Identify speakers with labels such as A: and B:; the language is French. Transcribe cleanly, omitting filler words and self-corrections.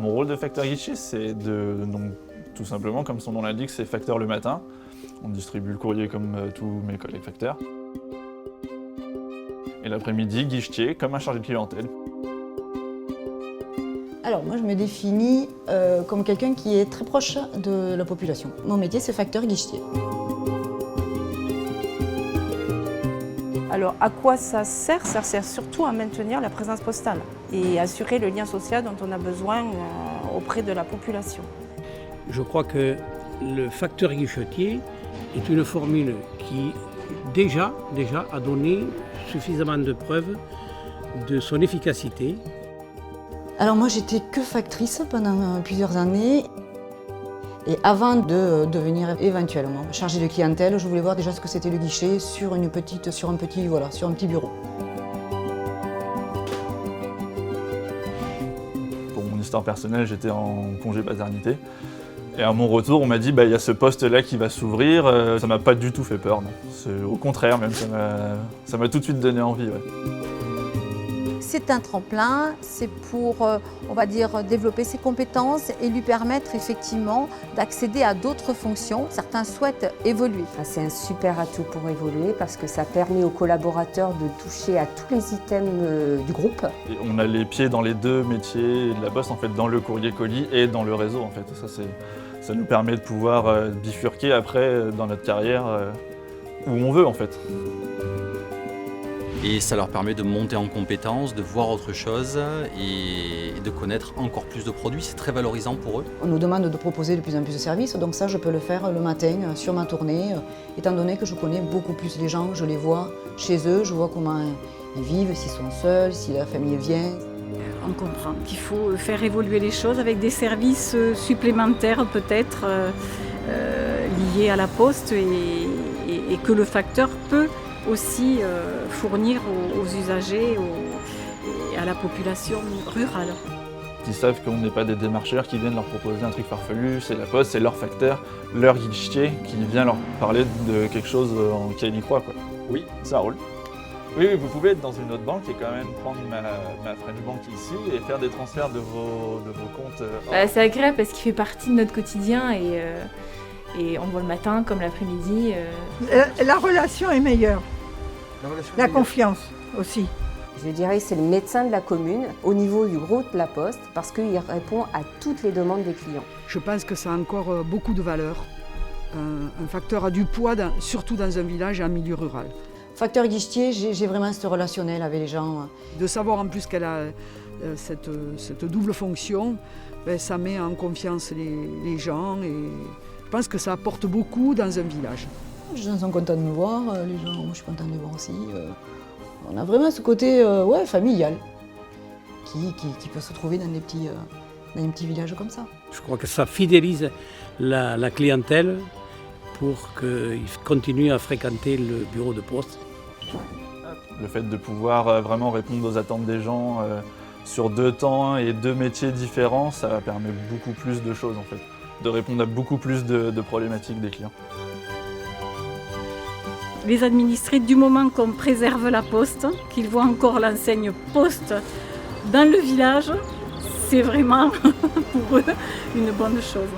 A: Mon rôle de facteur guichet, c'est donc, tout simplement, comme son nom l'indique, c'est facteur le matin. On distribue le courrier comme tous mes collègues facteurs. Et l'après-midi, guichetier, comme un chargé de clientèle.
B: Alors moi je me définis comme quelqu'un qui est très proche de la population. Mon métier c'est facteur guichetier.
C: Alors à quoi ça sert? Ça sert surtout à maintenir la présence postale et assurer le lien social dont on a besoin auprès de la population.
D: Je crois que le facteur guichetier est une formule qui déjà a donné suffisamment de preuves de son efficacité.
B: Alors moi j'étais que factrice pendant plusieurs années. Et avant de devenir éventuellement chargée de clientèle, je voulais voir déjà ce que c'était le guichet sur un petit bureau.
A: Pour mon histoire personnelle, j'étais en congé paternité. Et à mon retour, on m'a dit il y a ce poste-là qui va s'ouvrir. Ça m'a pas du tout fait peur, non. Au contraire, même, ça m'a tout de suite donné envie. Ouais.
E: C'est un tremplin, c'est pour, on va dire, développer ses compétences et lui permettre effectivement d'accéder à d'autres fonctions. Certains souhaitent évoluer.
F: C'est un super atout pour évoluer parce que ça permet aux collaborateurs de toucher à tous les items du groupe.
A: Et on a les pieds dans les deux métiers de la Poste, en fait, dans le courrier colis et dans le réseau. En fait. Ça nous permet de pouvoir bifurquer après dans notre carrière où on veut en fait.
G: Et ça leur permet de monter en compétences, de voir autre chose et de connaître encore plus de produits. C'est très valorisant pour eux.
B: On nous demande de proposer de plus en plus de services, donc ça je peux le faire le matin sur ma tournée, étant donné que je connais beaucoup plus les gens, je les vois chez eux, je vois comment ils vivent, s'ils sont seuls, si la famille vient.
C: On comprend qu'il faut faire évoluer les choses avec des services supplémentaires peut-être liés à la Poste et que le facteur peut aussi fournir aux usagers et à la population rurale.
A: Ils savent qu'on n'est pas des démarcheurs qui viennent leur proposer un truc farfelu, c'est la Poste, c'est leur facteur, leur guichetier qui vient leur parler de quelque chose en qui ils y croient. Quoi. Oui, ça roule. Oui, vous pouvez être dans une autre banque et quand même prendre ma French Bank ici et faire des transferts de vos comptes.
H: C'est agréable parce qu'il fait partie de notre quotidien et on voit le matin comme l'après-midi.
I: La relation est meilleure. La confiance aussi.
F: Je dirais que c'est le médecin de la commune au niveau du groupe La Poste parce qu'il répond à toutes les demandes des clients.
I: Je pense que ça a encore beaucoup de valeur. Un facteur a du poids, surtout dans un village et un milieu rural.
B: Facteur guichetier, j'ai vraiment ce relationnel avec les gens.
I: De savoir en plus qu'elle a cette double fonction, ça met en confiance les gens et je pense que ça apporte beaucoup dans un village.
B: Les gens sont contents de me voir, les gens, moi je suis contente de les voir aussi. On a vraiment ce côté familial qui peut se trouver dans des petits villages comme ça.
D: Je crois que ça fidélise la clientèle pour qu'ils continuent à fréquenter le bureau de poste.
A: Le fait de pouvoir vraiment répondre aux attentes des gens sur 2 temps et 2 métiers différents, ça permet beaucoup plus de choses en fait, de répondre à beaucoup plus de problématiques des clients.
C: Les administrés, du moment qu'on préserve la Poste, qu'ils voient encore l'enseigne Poste dans le village, c'est vraiment pour eux une bonne chose.